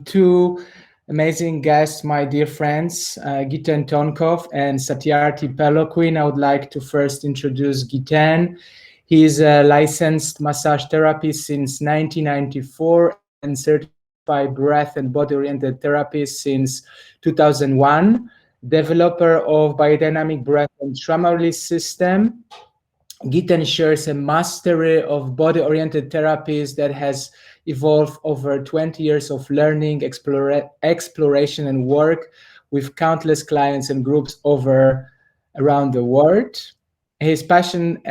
Two amazing guests, my dear friends, Giten Tonkov and Satyarthi Peloquin. I would like to first introduce Giten. He is a licensed massage therapist since 1994 and certified breath and body-oriented therapist since 2001, developer of biodynamic breath and trauma release system. Giten shares a mastery of body-oriented therapies that has evolved over 20 years of learning, exploration, and work with countless clients and groups around the world. His passion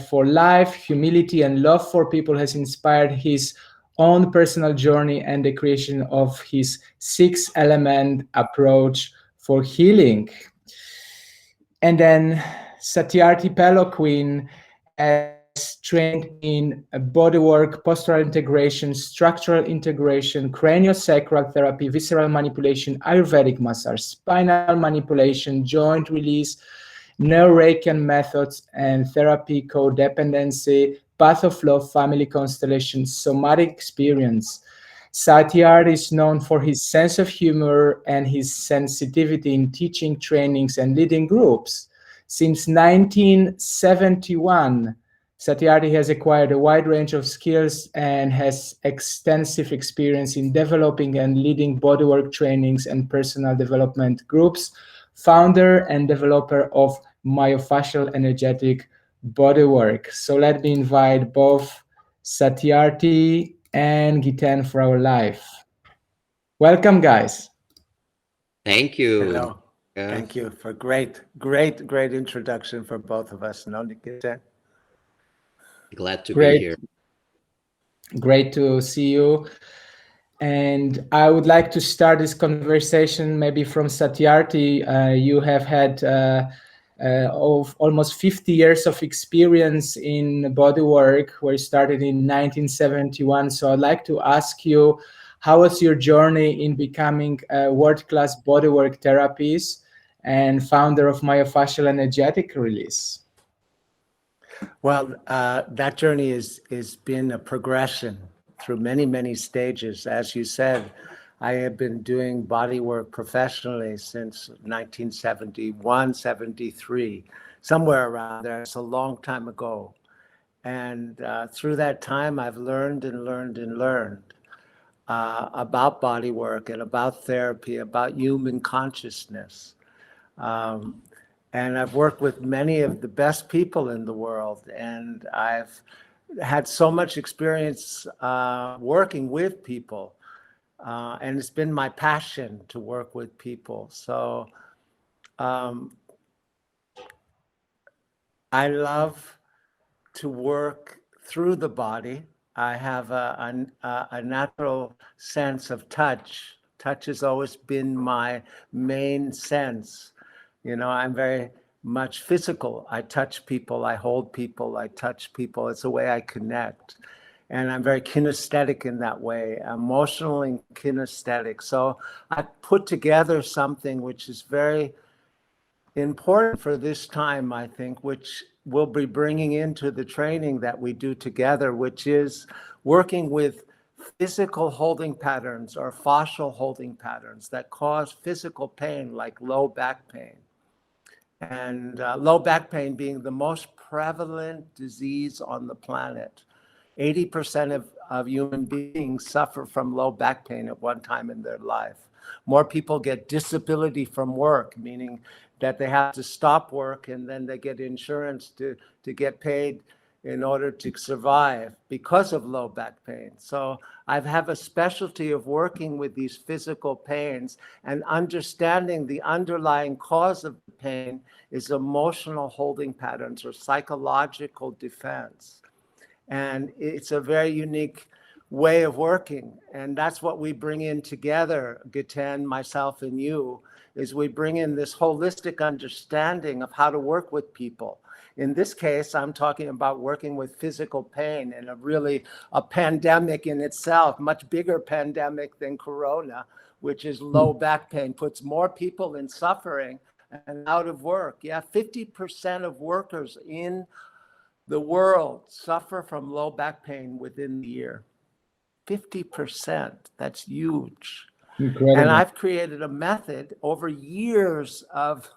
for life, humility, and love for people has inspired his own personal journey and the creation of his six-element approach for healing. And then Satyarthi Peloquin has trained in bodywork, postural integration, structural integration, craniosacral therapy, visceral manipulation, Ayurvedic massage, spinal manipulation, joint release, neuroreiki methods, and therapy codependency, path of love, family constellation, somatic experience. Satyarthi is known for his sense of humor and his sensitivity in teaching trainings and leading groups. Since 1971, Satyarthi has acquired a wide range of skills and has extensive experience in developing and leading bodywork trainings and personal development groups, founder and developer of Myofascial Energetic Bodywork. So let me invite both Satyarthi and Giten for our live. Welcome, guys. Thank you. Hello. Thank you for great introduction for both of us. No, Giten. Glad to be here. Great to see you. And I would like to start this conversation maybe from Satyarthi. You have had almost 50 years of experience in bodywork, where you started in 1971. So I'd like to ask you, how was your journey in becoming a world-class bodywork therapist and founder of Myofascial Energetic Release? Well, that journey is been a progression through many stages. As you said, I have been doing bodywork professionally since 1971, 73, somewhere around there. It's a long time ago. And through that time, I've learned about bodywork and about therapy, about human consciousness. And I've worked with many of the best people in the world, and I've had so much experience working with people, and it's been my passion to work with people. So I love to work through the body. I have a natural sense of touch. Touch has always been my main sense. You know, I'm very much physical. I touch people, I hold people, I touch people. It's a way I connect. And I'm very kinesthetic in that way, emotional and kinesthetic. So I put together something which is very important for this time, I think, which we'll be bringing into the training that we do together, which is working with physical holding patterns or fascial holding patterns that cause physical pain, like low back pain. And low back pain being the most prevalent disease on the planet. 80% of human beings suffer from low back pain at one time in their life. More people get disability from work, meaning that they have to stop work and then they get insurance to get paid in order to survive because of low back pain. So I have a specialty of working with these physical pains, and understanding the underlying cause of the pain is emotional holding patterns or psychological defense. And it's a very unique way of working. And that's what we bring in together, Giten, myself, and you, is we bring in this holistic understanding of how to work with people. In this case, I'm talking about working with physical pain and a pandemic in itself, much bigger pandemic than Corona, which is low back pain, puts more people in suffering and out of work. Yeah, 50% of workers in the world suffer from low back pain within the year. 50%. That's huge. Incredible. And I've created a method over years of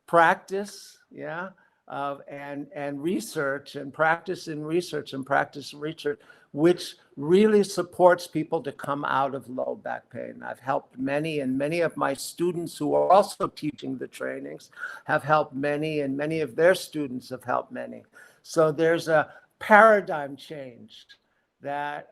practice, and research, and practice and research, which really supports people to come out of low back pain. I've helped many, and many of my students who are also teaching the trainings have helped many, and many of their students have helped many. So there's a paradigm change that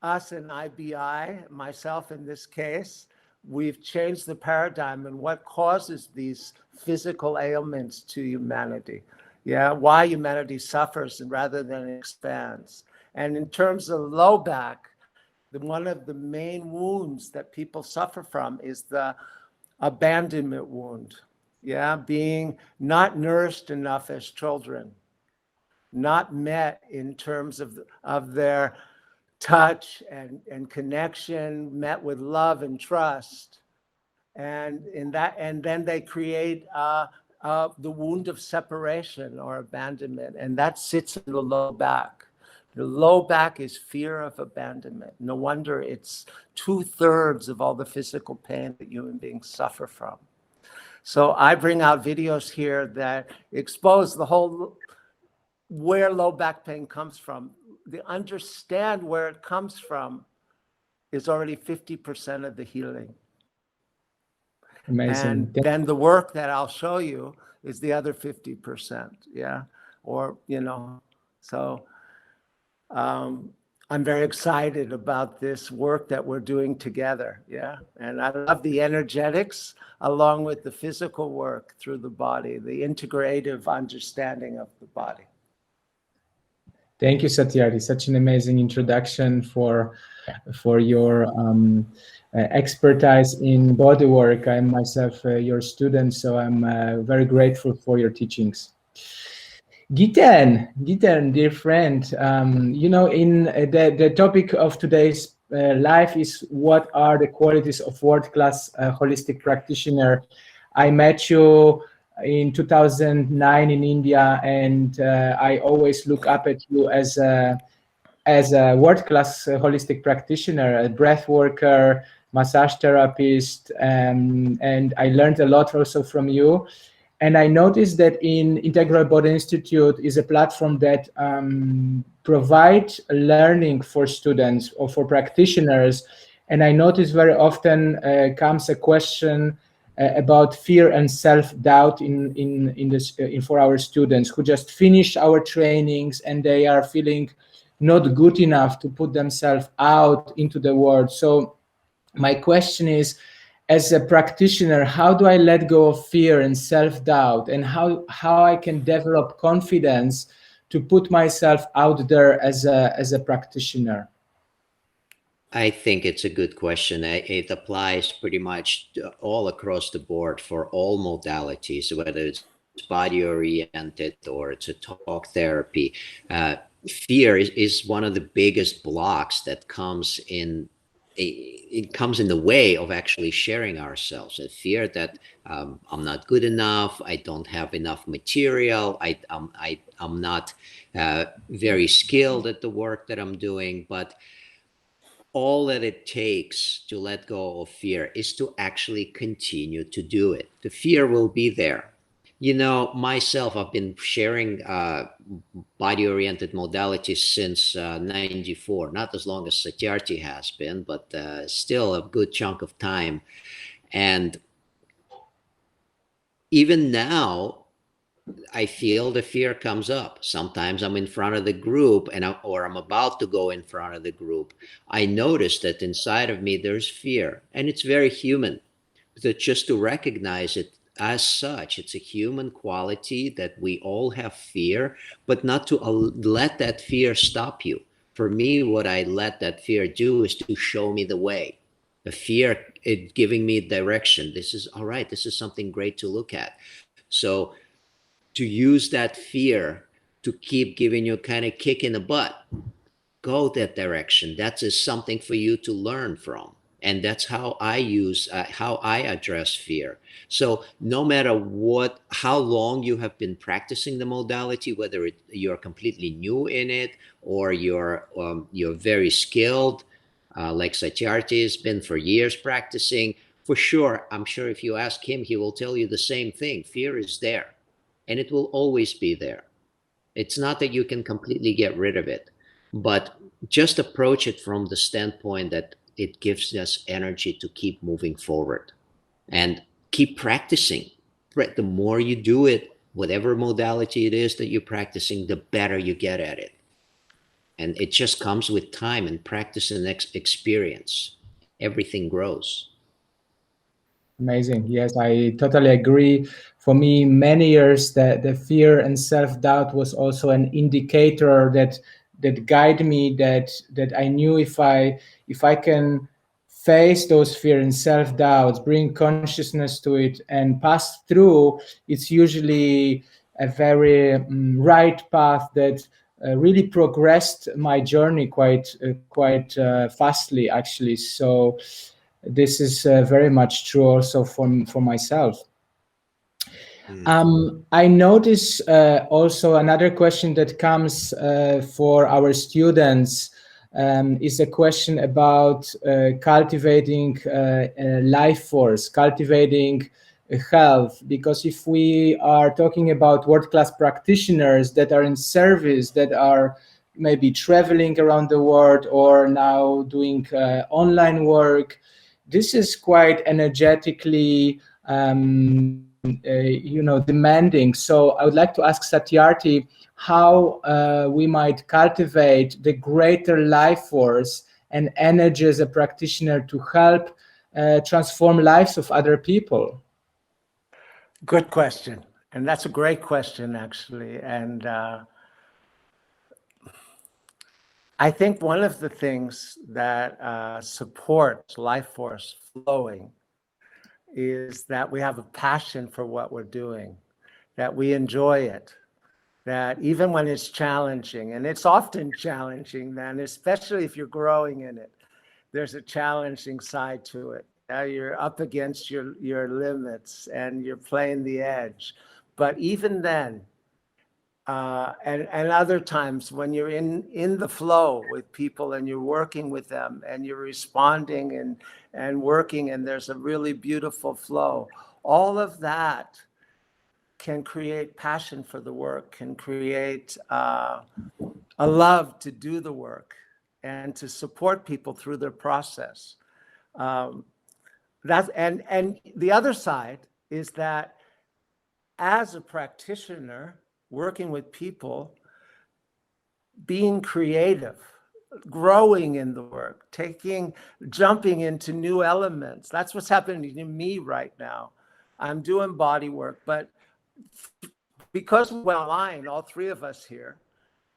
us and IBI, myself in this case, we've changed the paradigm and what causes these physical ailments to humanity. Why humanity suffers and rather than expands. And in terms of low back, one of the main wounds that people suffer from is the abandonment wound. Being not nourished enough as children, not met in terms of their touch and connection, met with love and trust, and then they create the wound of separation or abandonment, and that sits in the low back. The low back is fear of abandonment. No wonder it's 2/3 of all the physical pain that human beings suffer from. So I bring out videos here that expose the whole where low back pain comes from. To understand where it comes from is already 50% of the healing. Amazing. And then the work that I'll show you is the other 50%. So I'm very excited about this work that we're doing together. And I love the energetics along with the physical work through the body, the integrative understanding of the body. Thank you, Satyarthi. Such an amazing introduction for your expertise in bodywork. I'm myself your student, so I'm very grateful for your teachings. Giten, dear friend, in the topic of today's life is what are the qualities of world-class holistic practitioner. I met you in 2009 in India, and I always look up at you as a world-class holistic practitioner, a breathworker, massage therapist, and I learned a lot also from you. And I noticed that in Integral Body Institute is a platform that provides learning for students or for practitioners. And I noticed very often comes a question about fear and self-doubt for our students who just finish our trainings and they are feeling not good enough to put themselves out into the world. So my question is, as a practitioner, how do I let go of fear and self-doubt, and how I can develop confidence to put myself out there as a practitioner? I think it's a good question. It applies pretty much all across the board for all modalities, whether it's body-oriented or it's a talk therapy. Fear is one of the biggest blocks that comes in. It comes in the way of actually sharing ourselves. A fear that I'm not good enough, I don't have enough material, I'm not very skilled at the work that I'm doing. But all that it takes to let go of fear is to actually continue to do it. The fear will be there. Myself, I've been sharing body-oriented modalities since 94, not as long as Satyarthi has been, but still a good chunk of time. And even now, I feel the fear comes up. Sometimes I'm in front of the group or I'm about to go in front of the group. I notice that inside of me, there's fear, and it's very human. But just to recognize it as such, it's a human quality that we all have fear, but not to let that fear stop you. For me, what I let that fear do is to show me the way. The fear, it giving me direction. This is all right. This is something great to look at. So to use that fear to keep giving you kind of kick in the butt, go that direction. That is something for you to learn from. And that's how I how I address fear. So no matter how long you have been practicing the modality, whether you're completely new in it or you're very skilled, like Satyarthi has been for years practicing, for sure, I'm sure if you ask him, he will tell you the same thing. Fear is there, and it will always be there. It's not that you can completely get rid of it, but just approach it from the standpoint that it gives us energy to keep moving forward and keep practicing. The more you do it, whatever modality it is that you're practicing, the better you get at it. And it just comes with time and practice and experience. Everything grows. Amazing. Yes, I totally agree. For me, many years the fear and self-doubt was also an indicator that guide me, that I knew if I can face those fear and self-doubts, bring consciousness to it and pass through, it's usually a very right path that really progressed my journey quite fastly, actually. So this is very much true also for myself. I notice also another question that comes for our students is a question about cultivating life force, cultivating health. Because if we are talking about world-class practitioners that are in service, that are maybe traveling around the world or now doing online work, this is quite energetically demanding. So I would like to ask Satyarthi how we might cultivate the greater life force and energy as a practitioner to help transform lives of other people. Good question. And that's a great question, actually. And I think one of the things that supports life force flowing is that we have a passion for what we're doing, that we enjoy it, that even when it's challenging, and it's often challenging then, especially if you're growing in it, there's a challenging side to it. You're up against your limits and you're playing the edge. But even then, and other times when you're in the flow with people and you're working with them and you're responding and working, and there's a really beautiful flow, all of that can create passion for the work, can create a love to do the work and to support people through their process. And the other side is that as a practitioner, working with people, being creative, growing in the work, jumping into new elements. That's what's happening to me right now. I'm doing body work, but because we're aligned, all three of us here,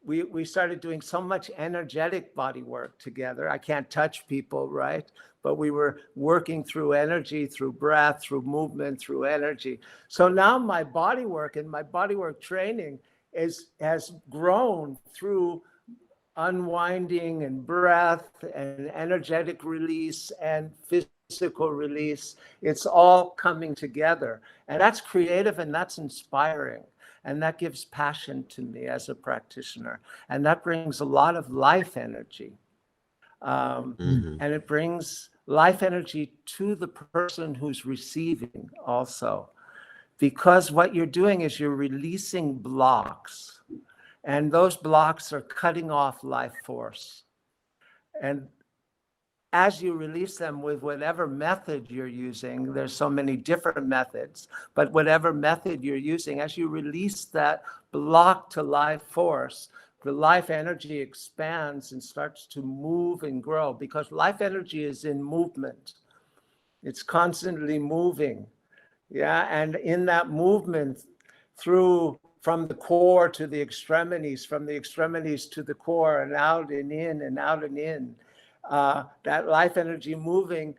we started doing so much energetic body work together. I can't touch people, right? But we were working through energy, through breath, through movement, through energy. So now my body work and my body work training has grown through unwinding and breath and energetic release and physical release. It's all coming together. And that's creative and that's inspiring. And that gives passion to me as a practitioner. And that brings a lot of life energy. And it brings life energy to the person who's receiving also. Because what you're doing is you're releasing blocks. And those blocks are cutting off life force. And as you release them with whatever method you're using, there's so many different methods, but whatever method you're using, as you release that block to life force, the life energy expands and starts to move and grow, because life energy is in movement. It's constantly moving. Yeah, and in that movement from the core to the extremities, from the extremities to the core, and out and in and out and in. That life energy moving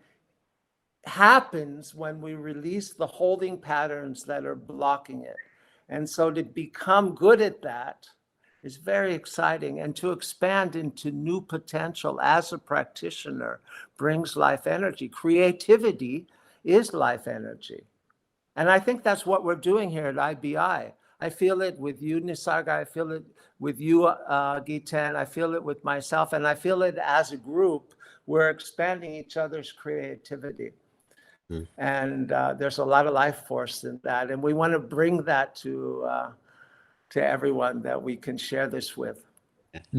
happens when we release the holding patterns that are blocking it. And so to become good at that is very exciting. And to expand into new potential as a practitioner brings life energy. Creativity is life energy. And I think that's what we're doing here at IBI. I feel it with you, Nisarga. I feel it with you, Giten. I feel it with myself. And I feel it as a group. We're expanding each other's creativity. And there's a lot of life force in that. And we want to bring that to everyone that we can share this with.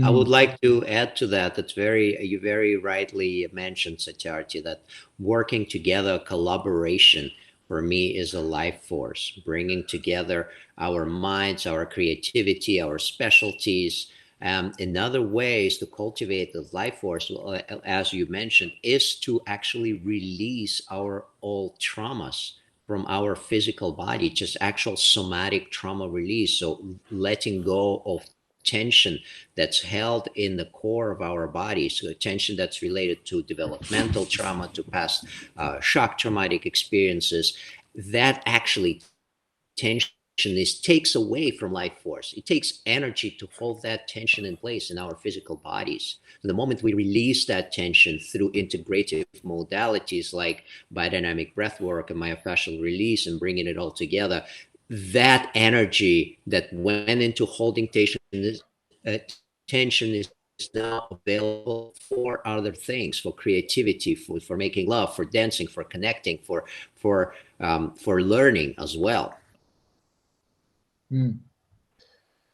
I would like to add to that. You very rightly mentioned, Satyarthi, that working together, collaboration, for me is a life force, bringing together our minds, our creativity, our specialties. Another way is to cultivate the life force, as you mentioned, is to actually release our old traumas from our physical body, just actual somatic trauma release. So letting go of tension that's held in the core of our body. So tension that's related to developmental trauma, to past shock traumatic experiences. That actually tension takes away from life force. It takes energy to hold that tension in place in our physical bodies. So the moment we release that tension through integrative modalities like biodynamic breathwork and myofascial release and bringing it all together, that energy that went into holding tension is now available for other things, for creativity, for making love, for dancing, for connecting, for learning as well.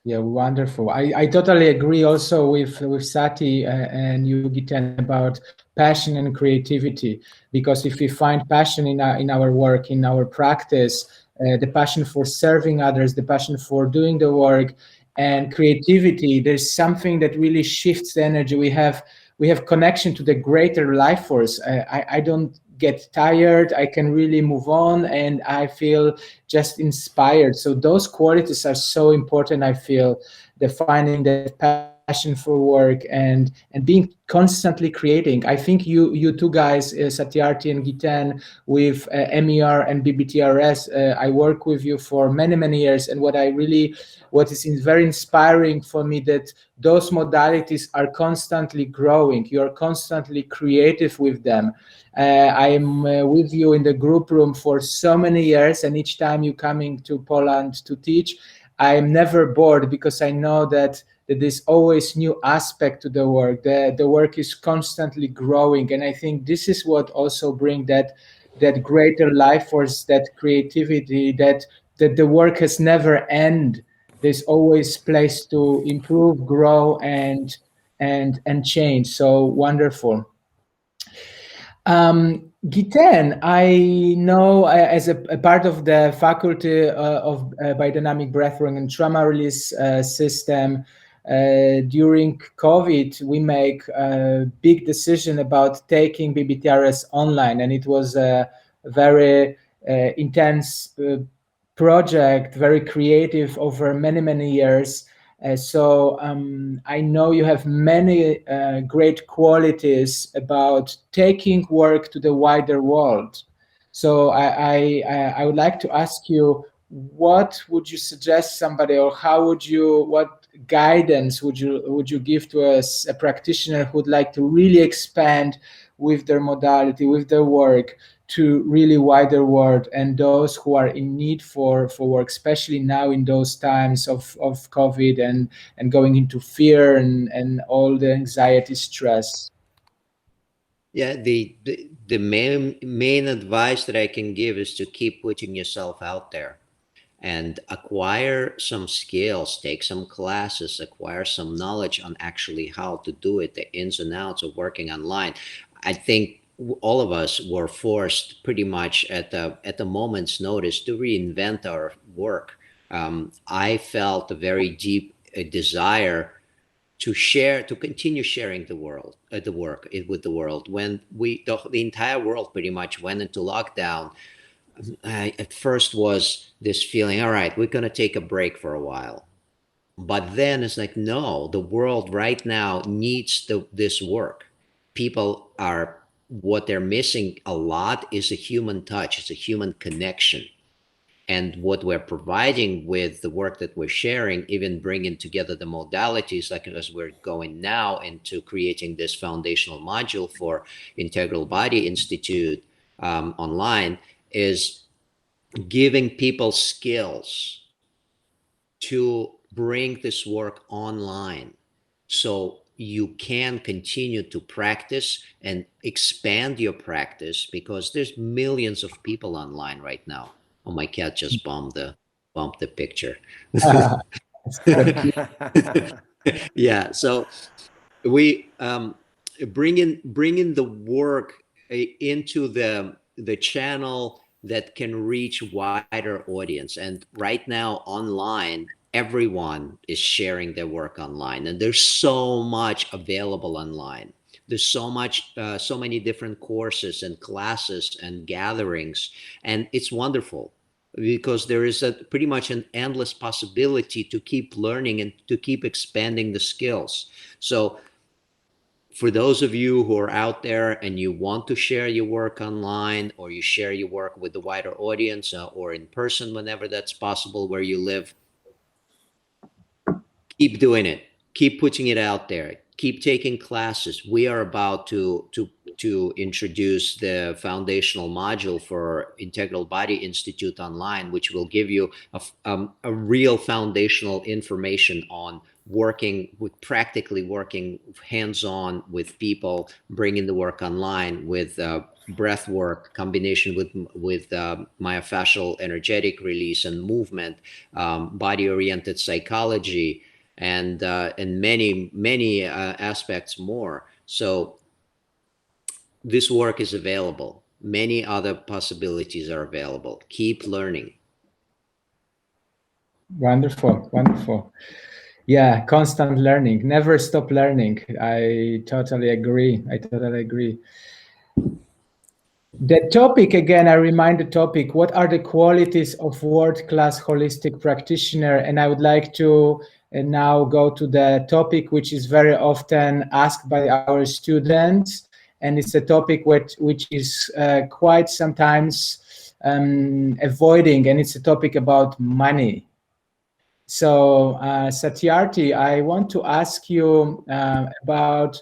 Yeah, wonderful. I totally agree also with Sati and you, Giten, about passion and creativity. Because if we find passion in our work, in our practice, the passion for serving others, the passion for doing the work, and creativity, there's something that really shifts the energy. We have connection to the greater life force. I don't get tired. I can really move on, and I feel just inspired. So those qualities are so important. I feel the finding that passion for work and being constantly creating. I think you two guys, Satyarthi and Giten, with MER and BBTRS, I work with you for many years, and what is very inspiring for me that those modalities are constantly growing. You are constantly creative with them. I am with you in the group room for so many years, and each time you coming to Poland to teach, I am never bored because I know that there's always new aspect to the work. The work is constantly growing, and I think this is what also bring that greater life force, that creativity, that the work has never end. There's always place to improve, grow, and change. So wonderful. Giten, I know as a part of the faculty of biodynamic breathwork and trauma release system, during COVID, we make a big decision about taking BBTRS online, and it was a very intense project, very creative over many years. So I know you have many great qualities about taking work to the wider world. So I would like to ask you, what would you suggest somebody, or what guidance would you give to a practitioner who would like to really expand with their modality, with their work, to really wider world, and those who are in need for work, especially now in those times of COVID and going into fear and all the anxiety, stress? Yeah, the main advice that I can give is to keep putting yourself out there and acquire some skills, take some classes, acquire some knowledge on actually how to do it, the ins and outs of working online. I think all of us were forced pretty much at the moment's notice to reinvent our work. I felt a very deep desire to continue sharing the work with the world. When the entire world pretty much went into lockdown, at first was this feeling, all right, we're going to take a break for a while. But then it's like, no, the world right now needs this work. People what they're missing a lot is a human touch. It's a human connection. And what we're providing with the work that we're sharing, even bringing together the modalities, like as we're going now into creating this foundational module for Integral Body Institute online, is giving people skills to bring this work online so you can continue to practice and expand your practice, because there's millions of people online right now. Oh, my cat just bumped the picture. Yeah, so we bringing the work into the channel that can reach wider audience. And right now online, everyone is sharing their work online, and there's so much available online. There's so much, so many different courses and classes and gatherings, and it's wonderful because there is a pretty much an endless possibility to keep learning and to keep expanding the skills. So for those of you who are out there and you want to share your work online, or you share your work with the wider audience, or in person whenever that's possible where you live, keep doing it. Keep putting it out there. Keep taking classes. We are about to introduce the foundational module for Integral Body Institute online, which will give you a real foundational information on practically working hands-on with people, bringing the work online with breath work, combination with myofascial energetic release and movement, body-oriented psychology, and many aspects more. So this work is available. Many other possibilities are available. Keep learning. Wonderful, wonderful. Yeah, constant learning, never stop learning. I totally agree. The topic, again, I remind the topic, what are the qualities of world-class holistic practitioner? And I would like to now go to the topic which is very often asked by our students. And it's a topic which is quite sometimes avoiding, and it's a topic about money. So Satyarthi, I want to ask you about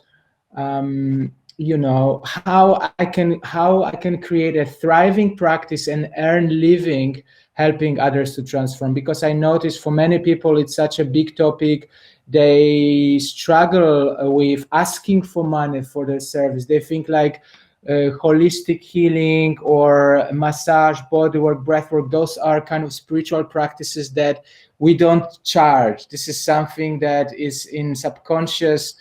how I can create a thriving practice and earn living helping others to transform, because I notice for many people it's such a big topic. They struggle with asking for money for their service. They think like holistic healing or massage, bodywork, breathwork, those are kind of spiritual practices that we don't charge. This is something that is in subconscious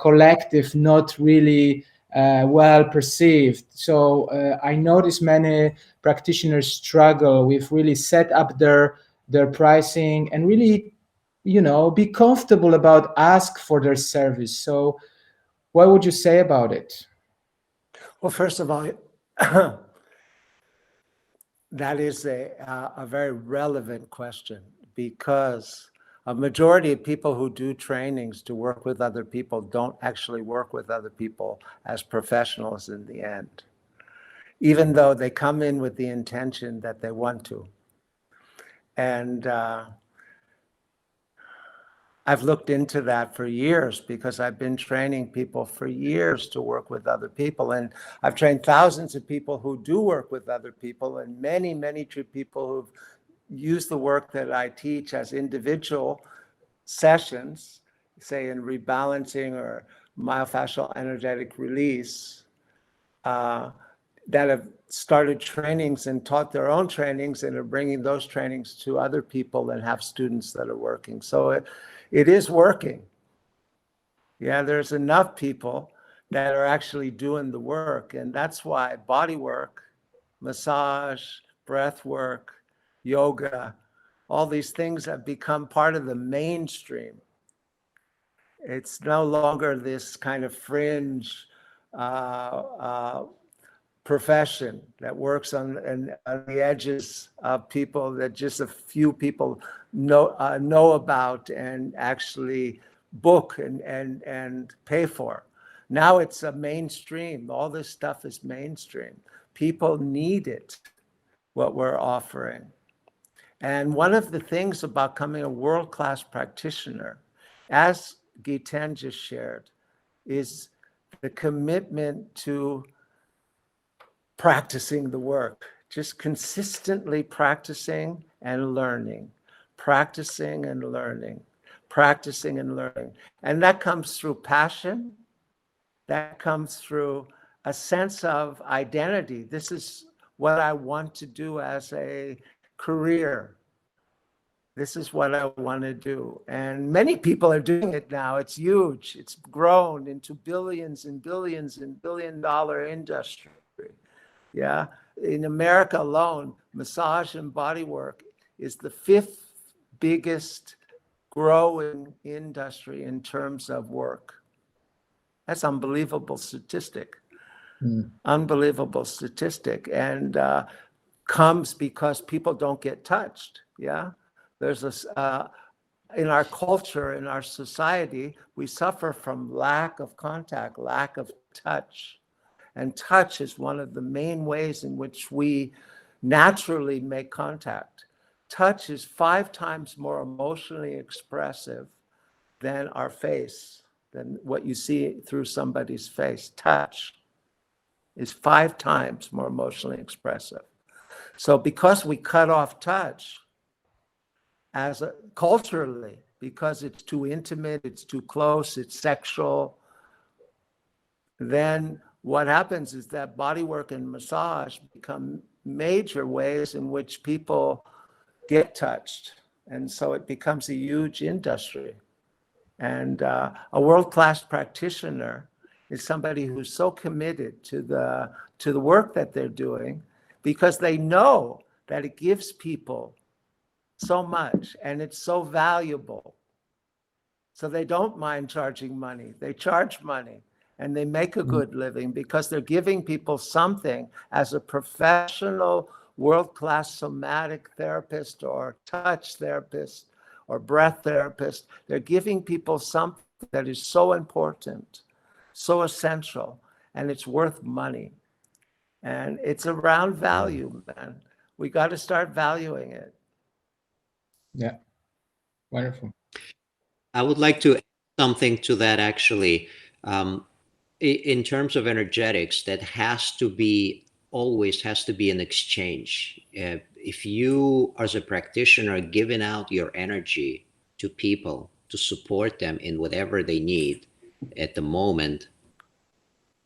collective, not really well perceived. So I notice many practitioners struggle with really set up their pricing and really, be comfortable about ask for their service. So what would you say about it? Well, first of all, that is a very relevant question, because a majority of people who do trainings to work with other people don't actually work with other people as professionals in the end, even though they come in with the intention that they want to. And I've looked into that for years, because I've been training people for years to work with other people. And I've trained thousands of people who do work with other people, and many people who've used the work that I teach as individual sessions, say in rebalancing or myofascial energetic release, that have started trainings and taught their own trainings and are bringing those trainings to other people and have students that are working. So it is working. Yeah, there's enough people that are actually doing the work. And that's why body work, massage, breath work, yoga, all these things have become part of the mainstream. It's no longer this kind of fringe profession that works on the edges of people that just a few people know about and actually book and pay for. Now it's a mainstream. All this stuff is mainstream. People need it, what we're offering. And one of the things about becoming a world-class practitioner, as Giten just shared, is the commitment to practicing the work, just consistently practicing and learning, practicing and learning, practicing and learning. And that comes through passion. That comes through a sense of identity. This is what I want to do as a career. This is what I want to do. And many people are doing it now. It's huge. It's grown into billions and billions and billion-dollar industry. Yeah. In America alone, massage and bodywork is the 5th biggest growing industry in terms of work. That's unbelievable statistic. Unbelievable statistic. And comes because people don't get touched. Yeah. There's a, in our culture, in our society, we suffer from lack of contact, lack of touch. And touch is one of the main ways in which we naturally make contact. Touch is 5 times more emotionally expressive than our face, than what you see through somebody's face. Touch is 5 times more emotionally expressive. So because we cut off touch culturally, because it's too intimate, it's too close, it's sexual, then what happens is that bodywork and massage become major ways in which people get touched. And so it becomes a huge industry. And a world-class practitioner is somebody who's so committed to the work that they're doing, because they know that it gives people so much and it's so valuable. So they don't mind charging money. They charge money and they make a good living because they're giving people something as a professional, world-class somatic therapist or touch therapist or breath therapist. They're giving people something that is so important, so essential, and it's worth money. And it's around value, man. We got to start valuing it. Yeah, wonderful. I would like to add something to that, actually. In terms of energetics, that always has to be an exchange. If you, as a practitioner, giving out your energy to people to support them in whatever they need at the moment,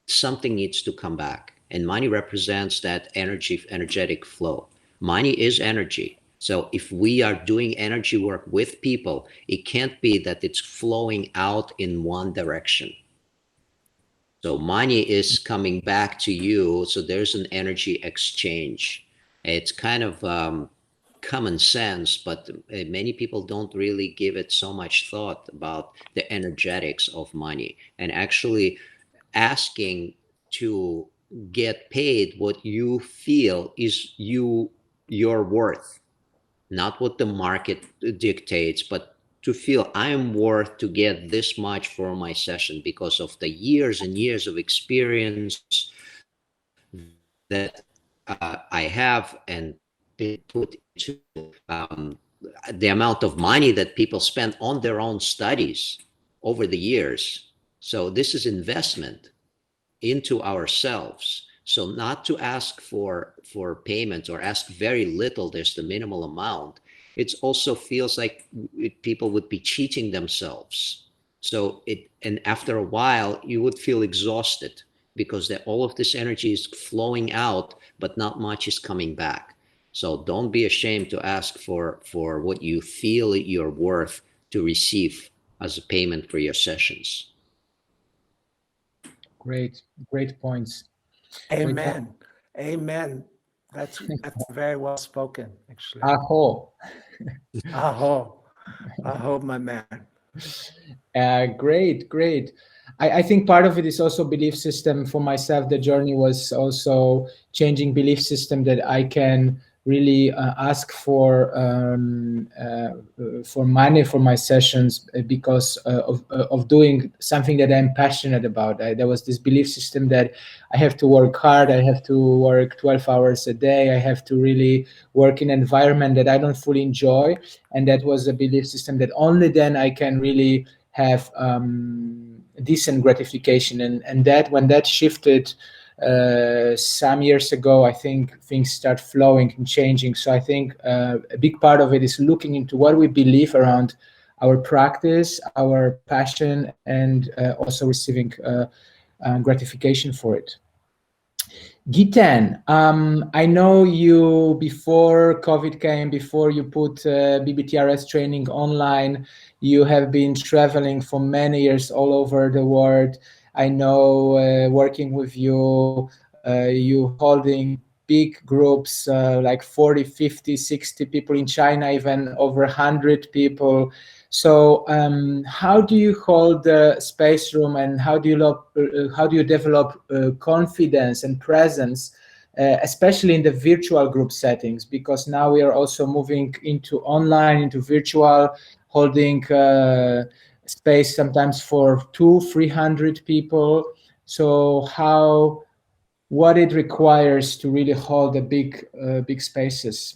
something needs to come back. And money represents that energetic flow. Money is energy. So if we are doing energy work with people, it can't be that it's flowing out in one direction. So money is coming back to you. So there's an energy exchange. It's kind of common sense, but many people don't really give it so much thought about the energetics of money, and actually asking to get paid what you feel is your worth, not what the market dictates, but to feel I am worth to get this much for my session because of the years and years of experience that I have and been put into the amount of money that people spend on their own studies over the years. So this is investment into ourselves. So not to ask for payment or ask very little, there's the minimal amount. It also feels like people would be cheating themselves. So and after a while, you would feel exhausted because all of this energy is flowing out, but not much is coming back. So don't be ashamed to ask for what you feel you're worth to receive as a payment for your sessions. Great points. Amen. Amen. That's very well spoken, actually. Aho. Aho, my man. Great. I think part of it is also belief system. For myself, the journey was also changing belief system that I can really ask for money for my sessions because of doing something that I'm passionate about. There was this belief system that I have to work hard, I have to work 12 hours a day, I have to really work in an environment that I don't fully enjoy, and that was a belief system that only then I can really have decent gratification. And that when that shifted some years ago, I think things start flowing and changing. So I think a big part of it is looking into what we believe around our practice, our passion, and also receiving gratification for it. Giten, I know you, before COVID came, before you put BBTRS training online, you have been traveling for many years all over the world. I know working with you, you holding big groups like 40, 50, 60 people in China, even over 100 people. So how do you hold the space room, and how do you develop confidence and presence, especially in the virtual group settings? Because now we are also moving into online, into virtual, holding space sometimes for 200-300 people. So what it requires to really hold the big spaces?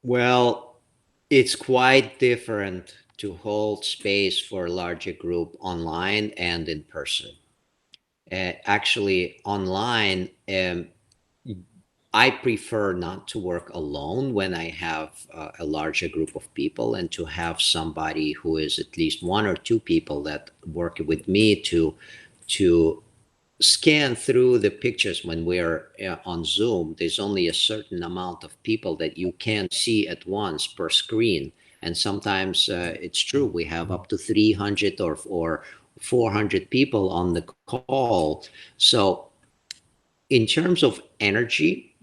Well, it's quite different to hold space for a larger group online and in person. Actually, online, I prefer not to work alone when I have a larger group of people, and to have somebody who is at least one or two people that work with me to scan through the pictures. When we're on Zoom, there's only a certain amount of people that you can see at once per screen. And sometimes it's true, we have up to 300 or 400 people on the call. So in terms of energy,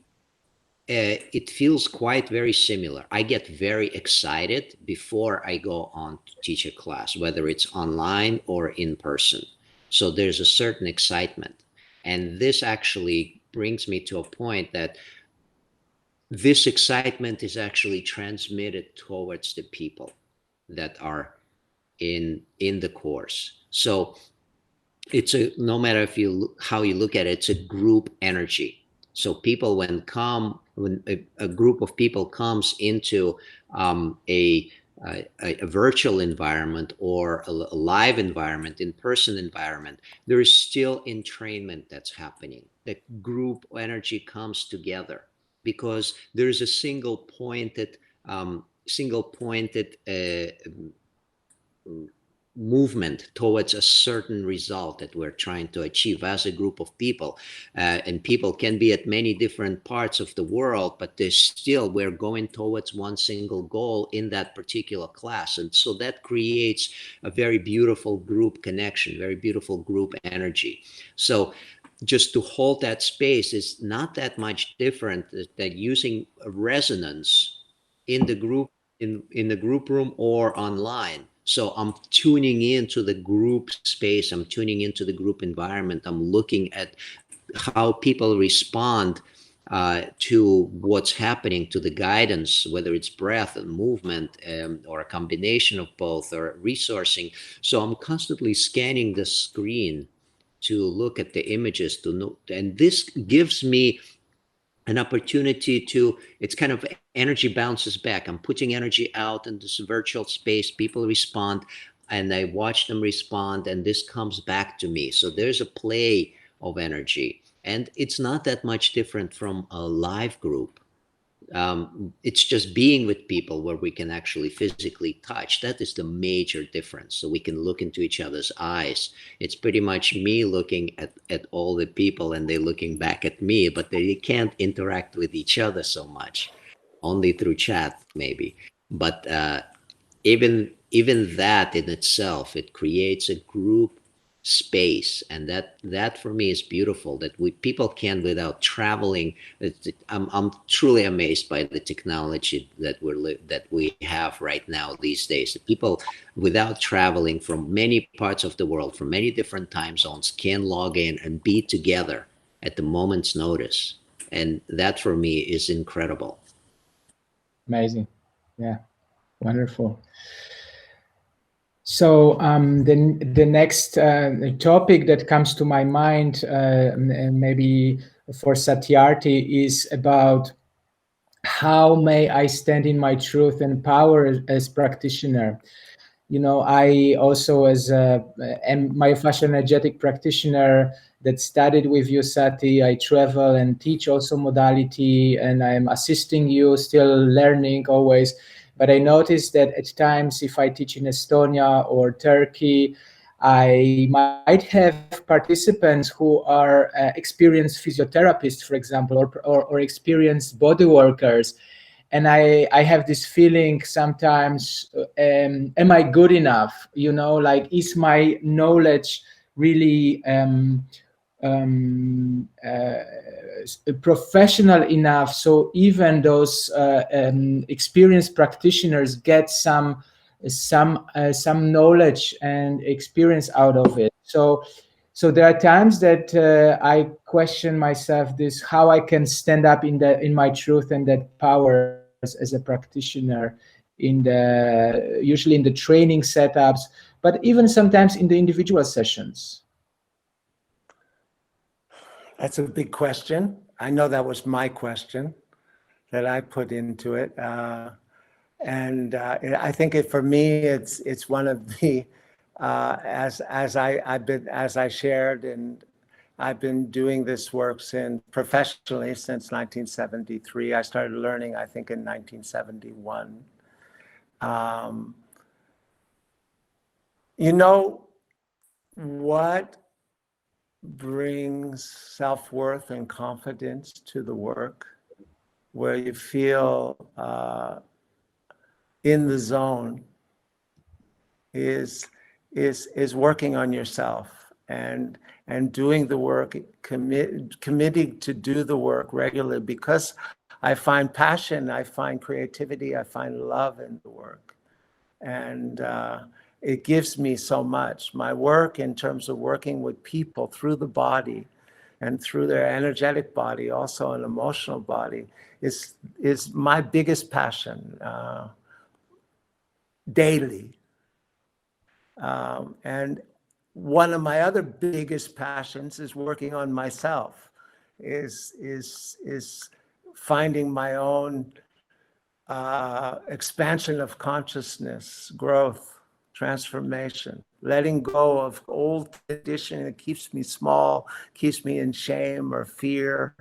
it feels quite very similar. I get very excited before I go on to teach a class, whether it's online or in person. So there's a certain excitement. And this actually brings me to a point that this excitement is actually transmitted towards the people that are in the course. So it's no matter how you look at it, it's a group energy. So people, when a group of people comes into a virtual environment or a live environment, in-person environment, there is still entrainment that's happening. The group energy comes together because there's a single pointed movement towards a certain result that we're trying to achieve as a group of people. And people can be at many different parts of the world, but we're going towards one single goal in that particular class. And so that creates a very beautiful group connection, very beautiful group energy. So just to hold that space is not that much different than using a resonance in the group, in the group room or online. So I'm tuning into the group space, I'm tuning into the group environment, I'm looking at how people respond to what's happening, to the guidance, whether it's breath and movement, or a combination of both, or resourcing. So I'm constantly scanning the screen to look at the images, and this gives me an opportunity to, it's kind of energy bounces back. I'm putting energy out in this virtual space, people respond, and I watch them respond, and this comes back to me. So there's a play of energy, and it's not that much different from a live group. It's just being with people where we can actually physically touch. That is the major difference. So we can look into each other's eyes. It's pretty much me looking at all the people, and they're looking back at me, but they can't interact with each other so much, only through chat maybe. But even that in itself, it creates a group space, and that for me is beautiful, that people can, without traveling. I'm truly amazed by the technology that we have right now these days. People, without traveling, from many parts of the world, from many different time zones, can log in and be together at the moment's notice. And that for me is incredible. Amazing. Yeah, wonderful. So the next topic that comes to my mind, maybe for Satyarthi, is about how may I stand in my truth and power as practitioner. You know, I also, as a myofascial energetic practitioner that studied with you, Sati, I travel and teach also modality, and I'm assisting you, still learning always. But I noticed that at times, if I teach in Estonia or Turkey, I might have participants who are experienced physiotherapists, for example, or experienced body workers. And I have this feeling sometimes, am I good enough? You know, like, is my knowledge really professional enough, so even those experienced practitioners get some knowledge and experience out of it. So there are times that I question myself, this how I can stand up in my truth and that power as a practitioner usually in the training setups, but even sometimes in the individual sessions. That's a big question. I know that was my question that I put into it. And I think for me, it's one of the, as I shared, and I've been doing this work professionally since 1973. I started learning, I think, in 1971. You know what brings self-worth and confidence to the work, where you feel in the zone, is working on yourself and doing the work, committing to do the work regularly, because I find passion, I find creativity, I find love in the work. And it gives me so much. My work, in terms of working with people through the body and through their energetic body, also an emotional body, is my biggest passion daily. And one of my other biggest passions is working on myself, is finding my own expansion of consciousness, growth, transformation, letting go of old conditioning that keeps me small, keeps me in shame or fear,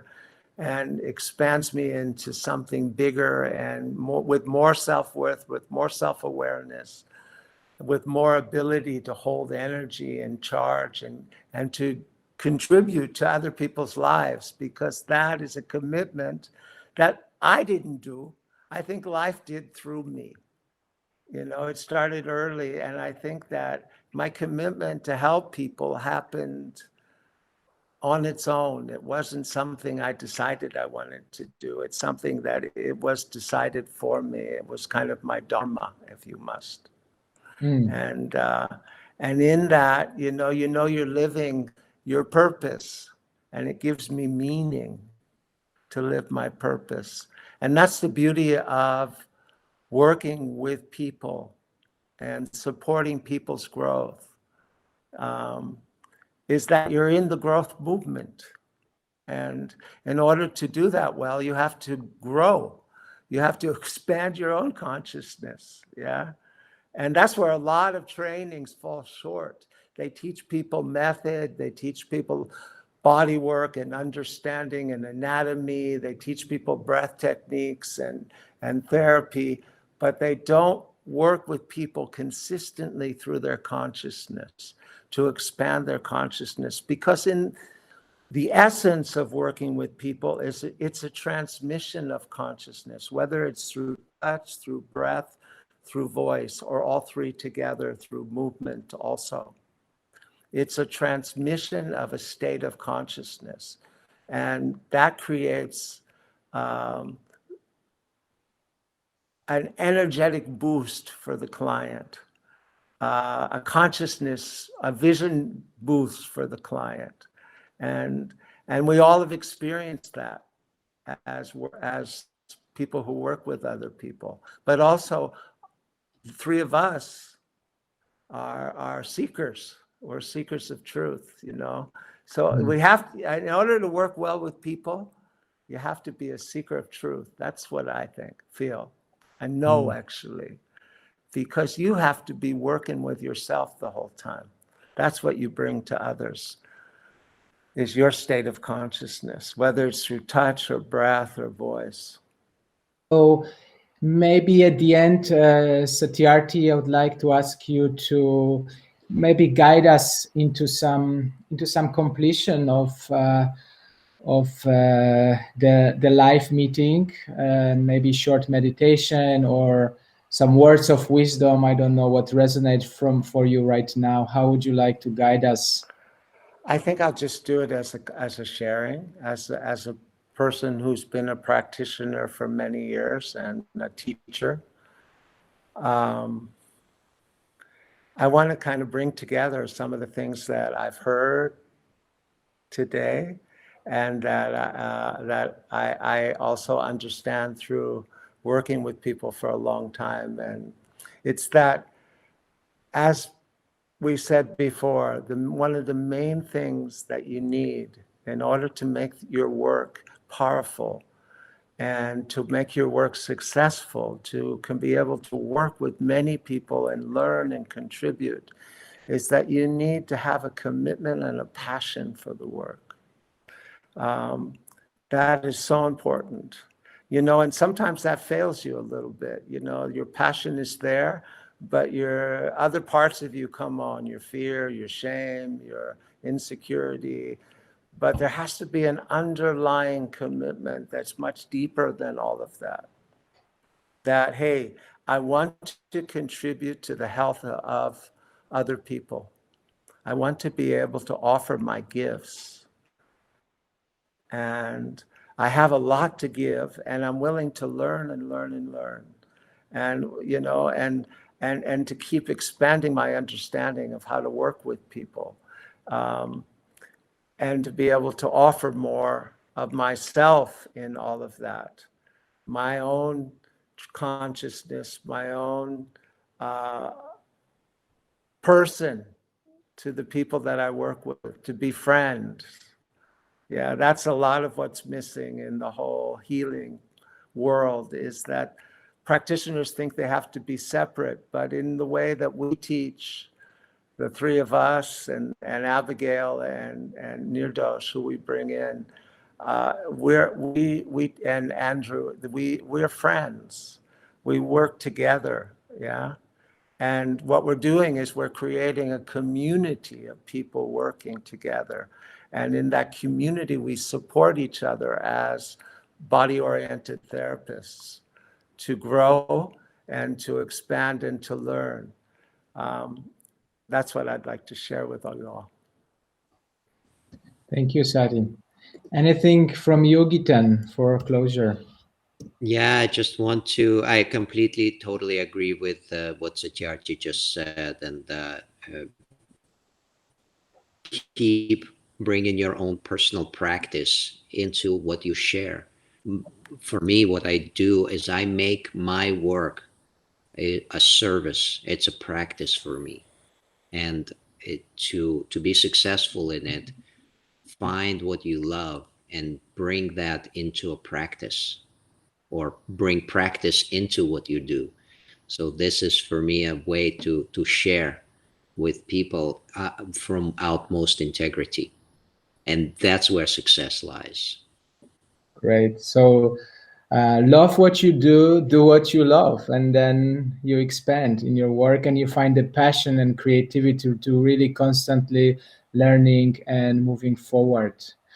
and expands me into something bigger and more, with more self-worth, with more self-awareness, with more ability to hold energy and charge and to contribute to other people's lives, because that is a commitment that I didn't do. I think life did through me. You know, it started early, and I think that my commitment to help people happened on its own. It wasn't something I decided I wanted to do. It's something that it was decided for me. It was kind of my dharma, if you must. And in that, you know, you're living your purpose, and it gives me meaning to live my purpose. And that's the beauty of working with people and supporting people's growth, is that you're in the growth movement. And in order to do that well, you have to grow. You have to expand your own consciousness, yeah? And that's where a lot of trainings fall short. They teach people method, they teach people body work and understanding and anatomy, they teach people breath techniques and therapy, but they don't work with people consistently through their consciousness to expand their consciousness. Because in the essence of working with people is it's a transmission of consciousness, whether it's through touch, through breath, through voice, or all three together through movement also. It's a transmission of a state of consciousness. And that creates an energetic boost for the client, a consciousness, a vision boost for the client. And we all have experienced that. as people who work with other people. But also, the three of us are seekers. We're seekers of truth, you know. So we have, in order to work well with people, you have to be a seeker of truth. That's what I feel, and know actually, because you have to be working with yourself the whole time. That's what you bring to others, is your state of consciousness, whether it's through touch or breath or voice. So maybe at the end, Satyarthi, I would like to ask you to maybe guide us into some completion of the live meeting, maybe short meditation or some words of wisdom. I don't know what resonates for you right now. How would you like to guide us? I think I'll just do it as a sharing, as a person who's been a practitioner for many years and a teacher. I want to kind of bring together some of the things that I've heard today, and that I also understand through working with people for a long time. And it's that, as we said before, one of the main things that you need in order to make your work powerful and to make your work successful, can be able to work with many people and learn and contribute, is that you need to have a commitment and a passion for the work. That is so important, you know, and sometimes that fails you a little bit. You know, your passion is there, but your other parts of you come on, your fear, your shame, your insecurity. But there has to be an underlying commitment that's much deeper than all of that. That, hey, I want to contribute to the health of other people. I want to be able to offer my gifts. And I have a lot to give, and I'm willing to learn and learn and learn. And, you know, and to keep expanding my understanding of how to work with people. And to be able to offer more of myself in all of that. My own consciousness, my own person to the people that I work with, to befriend. Yeah, that's a lot of what's missing in the whole healing world, is that practitioners think they have to be separate, but in the way that we teach, the three of us and Abigail and Nirdosh, who we bring in, we and Andrew, we're friends. We work together, yeah. And what we're doing is we're creating a community of people working together. And in that community, we support each other as body-oriented therapists to grow and to expand and to learn. That's what I'd like to share with all you all. Thank you, Sati. Anything from you, Giten, for closure? Yeah, I just want to, I completely, totally agree with what Satyarthi just said, and keep bringing your own personal practice into what you share. For me, what I do is I make my work a service. It's a practice for me. And to be successful in it, find what you love and bring that into a practice, or bring practice into what you do. So this is for me a way to share with people from utmost integrity. And that's where success lies. Great. So love what you do what you love, and then you expand in your work and you find the passion and creativity to really constantly learning and moving forward.